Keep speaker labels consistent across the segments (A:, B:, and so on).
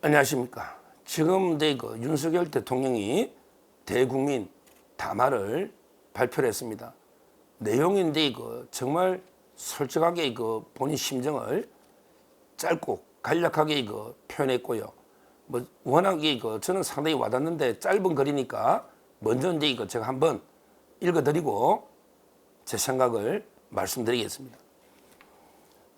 A: 안녕하십니까. 지금 윤석열 대통령이 대국민 담화를 발표를 했습니다. 내용인데 정말 솔직하게 본인 심정을 짧고 간략하게 표현했고요. 워낙에 저는 상당히 와닿는데 짧은 글이니까 먼저 제가 한번 읽어드리고 제 생각을 말씀드리겠습니다.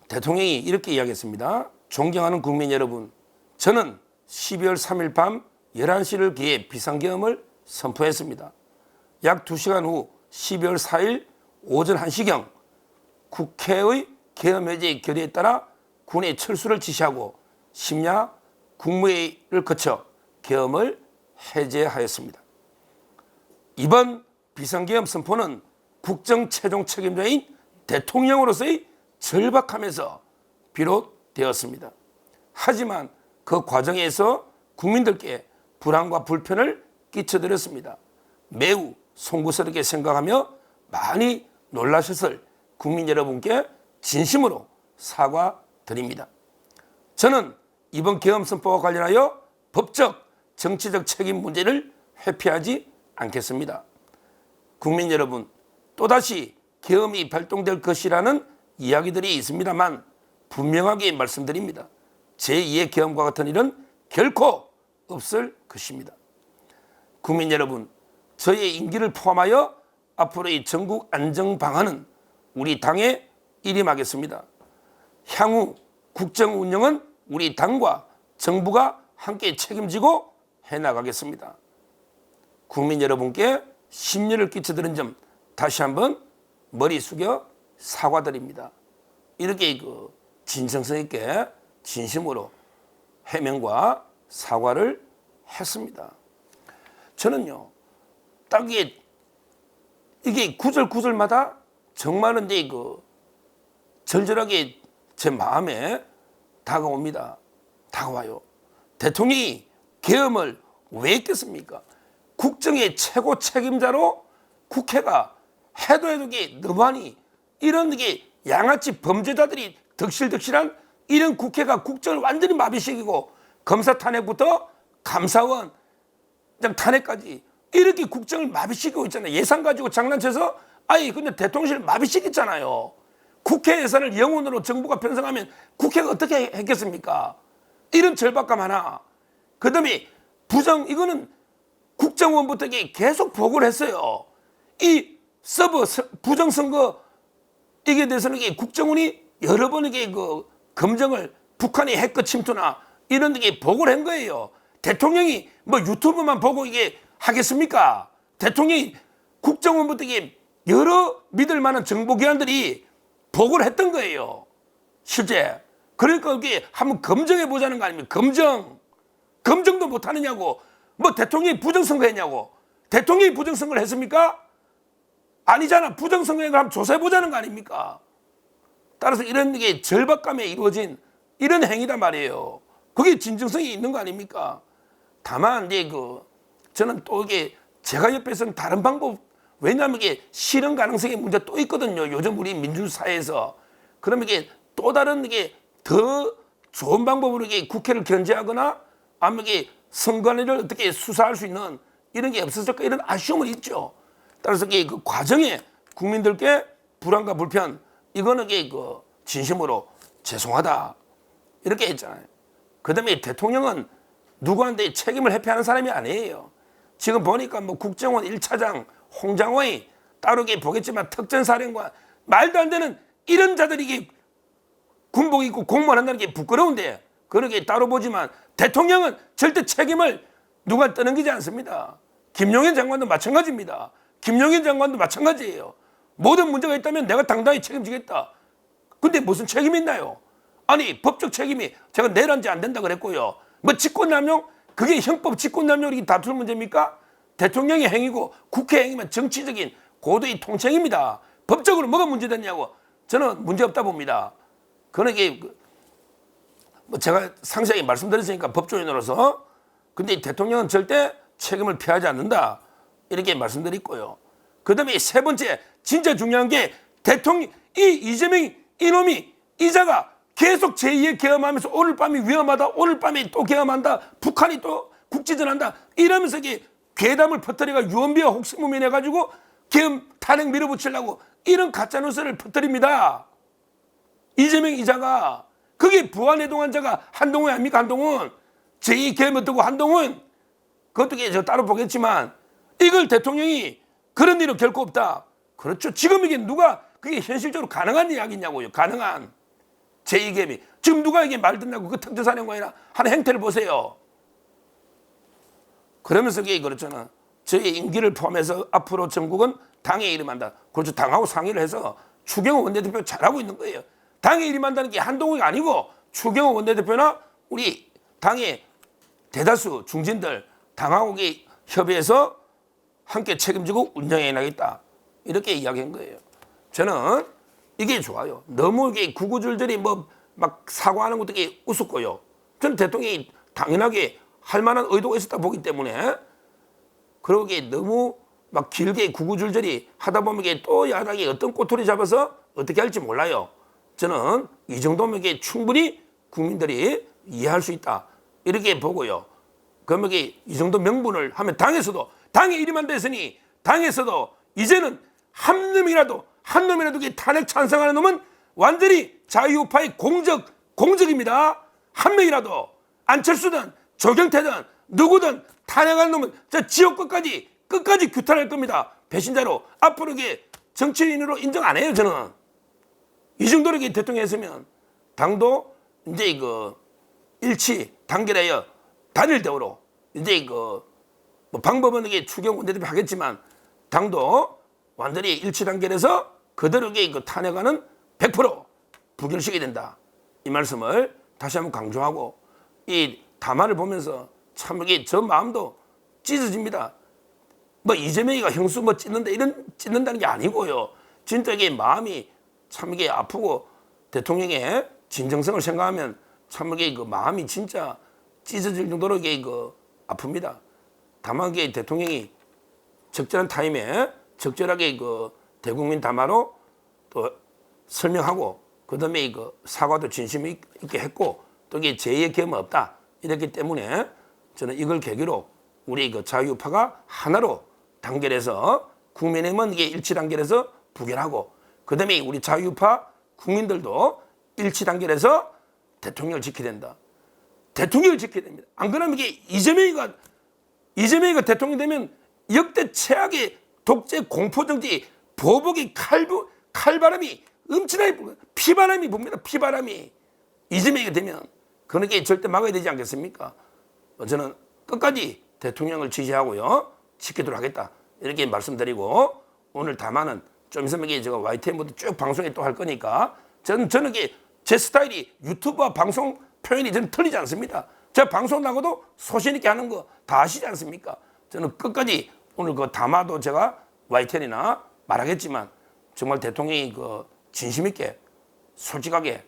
A: 대통령이 이렇게 이야기했습니다. 존경하는 국민 여러분, 저는 12월 3일 밤 11시를 기해 비상계엄을 선포했습니다. 약 2시간 후 12월 4일 오전 1시경 국회의 계엄해제 결의에 따라 군의 철수를 지시하고 심야 국무회의를 거쳐 계엄을 해제하였습니다. 이번 비상계엄 선포는 국정 최종 책임자인 대통령으로서의 절박함에서 비롯되었습니다. 하지만 그 과정에서 국민들께 불안과 불편을 끼쳐드렸습니다. 매우 송구스럽게 생각하며 많이 놀라셨을 국민 여러분께 진심으로 사과드립니다. 저는 이번 계엄 선포와 관련하여 법적, 정치적 책임 문제를 회피하지 않겠습니다. 국민 여러분, 또다시 계엄이 발동될 것이라는 이야기들이 있습니다만 분명하게 말씀드립니다. 제2의 계엄과 같은 일은 결코 없을 것입니다. 국민 여러분, 저의 임기를 포함하여 앞으로의 전국 안정 방안은 우리 당에 일임하겠습니다. 향후 국정 운영은 우리 당과 정부가 함께 책임지고 해나가겠습니다. 국민 여러분께 심려를 끼쳐드린 점 다시 한번 머리 숙여 사과드립니다. 이렇게 진정성 있게 진심으로 해명과 사과를 했습니다. 저는요, 딱 이게 구절구절마다 정말은 절절하게 제 마음에 다가와요. 대통령이 계엄을 왜 했겠습니까? 국정의 최고 책임자로 국회가 해도 너무하니 이런 양아치 범죄자들이 덕실덕실한 이런 국회가 국정을 완전히 마비시키고 검사 탄핵부터 감사원 탄핵까지 이렇게 국정을 마비시키고 있잖아요. 예산 가지고 장난쳐서 근데 대통령실 마비시켰잖아요. 국회 예산을 영원으로 정부가 편성하면 국회가 어떻게 했겠습니까? 이런 절박감 하나. 그 다음에 이거는 국정원부터 계속 보고를 했어요. 이 부정선거 이게 대해서는 국정원이 여러 번 검증을 북한의 핵거 침투나 이런 데 보고를 한 거예요. 대통령이 유튜브만 보고 하겠습니까? 대통령이 국정원부터 여러 믿을 만한 정보기관들이 보고를 했던 거예요. 실제. 그러니까 한번 검증해 보자는 거 아닙니까? 검증도 못 하느냐고. 대통령이 부정선거 했냐고. 대통령이 부정선거를 했습니까? 아니잖아. 부정선거를 한번 조사해 보자는 거 아닙니까? 따라서 이런 절박감에 이루어진 이런 행위단 말이에요. 그게 진정성이 있는 거 아닙니까? 다만 저는 또 제가 옆에서는 다른 방법, 왜냐하면 실현 가능성의 문제 또 있거든요. 요즘 우리 민주사회에서. 그러면 또 다른 더 좋은 방법으로 국회를 견제하거나 아니면 선관위를 어떻게 수사할 수 있는 이런 게 없었을까 이런 아쉬움은 있죠. 따라서 그 과정에 국민들께 불안과 불편 이거는 진심으로 죄송하다 이렇게 했잖아요. 그 다음에 대통령은 누구한테 책임을 회피하는 사람이 아니에요. 지금 보니까 국정원 1차장 홍장호이 따로 보겠지만 특전사령관 말도 안 되는 이런 자들이 군복 입고 공무원 한다는 게 부끄러운데 그렇게 따로 보지만 대통령은 절대 책임을 누가 떠넘기지 않습니다. 김용현 장관도 마찬가지입니다. 김용현 장관도 마찬가지예요. 모든 문제가 있다면 내가 당당히 책임지겠다. 근데 무슨 책임이 있나요? 아니 법적 책임이 제가 내란죄 안 된다 그랬고요. 직권남용 그게 형법 직권남용이 다툴 문제입니까? 대통령의 행위고 국회 행위면 정치적인 고도의 통칭입니다. 법적으로 뭐가 문제됐냐고 저는 문제없다 봅니다. 그러게 제가 상세하게 말씀드렸으니까 법조인으로서 근데 대통령은 절대 책임을 피하지 않는다 이렇게 말씀드렸고요. 그 다음에 세 번째 진짜 중요한 게 대통령 이 이재명 이놈이 이자가 계속 제2의 계엄하면서 오늘 밤이 위험하다, 오늘 밤에 또 계엄한다, 북한이 또 국지전한다 이러면서 이게 괴담을 퍼뜨려가 유언비어 혹시무민해가지고 계엄 탄핵 밀어붙이려고 이런 가짜뉴스를 퍼뜨립니다. 이재명 이자가 그게 부안해동한 자가 한동훈 아닙니까? 한동훈 제2 계엄 어떠고 한동훈 그것도 저 따로 보겠지만 이걸 대통령이 그런 일은 결코 없다. 그렇죠. 지금 이게 누가 그게 현실적으로 가능한 이야기냐고요. 가능한 제2 계엄이 지금 누가 이게 말 듣냐고 그 특전사령관이나 하는 행태를 보세요. 그러면서 이게 그렇잖아. 저희 임기를 포함해서 앞으로 전국은 당에 이름한다. 그렇죠. 당하고 상의를 해서 추경호 원내대표 잘하고 있는 거예요. 당에 이름한다는 게 한동훈이 아니고 추경호 원내대표나 우리 당의 대다수 중진들 당하고 협의해서 함께 책임지고 운영해 나겠다. 이렇게 이야기한 거예요. 저는 이게 좋아요. 너무 이게 구구절절히 뭐 막 사과하는 것도 이게 우습고요. 저는 대통령이 당연하게 할 만한 의도가 있었다 보기 때문에 그러기에 너무 막 길게 구구절절히 하다 보면 이게 또 야당이 어떤 꼬투리 잡아서 어떻게 할지 몰라요. 저는 이 정도면 이게 충분히 국민들이 이해할 수 있다. 이렇게 보고요. 그러면 이 정도 명분을 하면 당에서도 당에 이름한다 했으니 당에서도 이제는 한 놈이라도 탄핵 찬성하는 놈은 완전히 자유우파의 공적입니다. 한 명이라도 안철수든 조경태든 누구든 탄핵하는 놈은 저 지옥 끝까지 규탄할 겁니다. 배신자로 앞으로 이게 정치인으로 인정 안 해요. 저는 이 정도로 대통령이 했으면 당도 이제 이거 일치 단결하여 단일 대우로 이제 뭐 방법은 이게 추경 원내대표 하겠지만 당도 완전히 일치 단결해서 그대로 이게 탄핵하는 100% 부결시켜야 된다. 이 말씀을 다시 한번 강조하고 이 담화를 보면서 참 이게 저 마음도 찢어집니다. 뭐 이재명이가 형수 뭐 찢는다는 게 아니고요. 진짜 이게 마음이 참 이게 아프고 대통령의 진정성을 생각하면 참 이게 그 마음이 진짜 찢어질 정도로 이게 아픕니다. 다만 이게 대통령이 적절한 타임에 적절하게 대국민 담화로 또 설명하고 그다음에 사과도 진심 있게 했고 또 이게 제2의 계엄은 없다. 이랬기 때문에 저는 이걸 계기로 우리 자유파가 하나로 단결해서 국민의힘은 이게 일치 단결해서 부결하고 그다음에 우리 자유파 국민들도 일치 단결해서 대통령을 지켜야 된다. 대통령을 지켜야 됩니다. 안 그러면 이게 이재명이가 대통령 되면 역대 최악의 독재 공포정치 보복의 칼바람이 엄청나게 피바람이 붑니다. 피바람이 이재명이 되면 그런 게 절대 막아야 되지 않겠습니까? 저는 끝까지 대통령을 지지하고요. 지키도록 하겠다. 이렇게 말씀드리고 오늘 담화는 좀 있으면 제가 YTN부터 쭉 방송에 또 할 거니까 저는 제 스타일이 유튜브와 방송 표현이 저는 틀리지 않습니다. 제가 방송 나가도 소신 있게 하는 거 다 아시지 않습니까? 저는 끝까지 오늘 담화도 제가 YTN이나 말하겠지만 정말 대통령이 진심 있게 솔직하게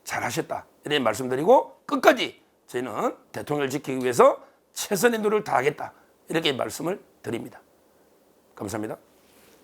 A: 잘하셨다. 이렇게 말씀드리고 끝까지 저희는 대통령을 지키기 위해서 최선의 노력을 다하겠다. 이렇게 말씀을 드립니다. 감사합니다.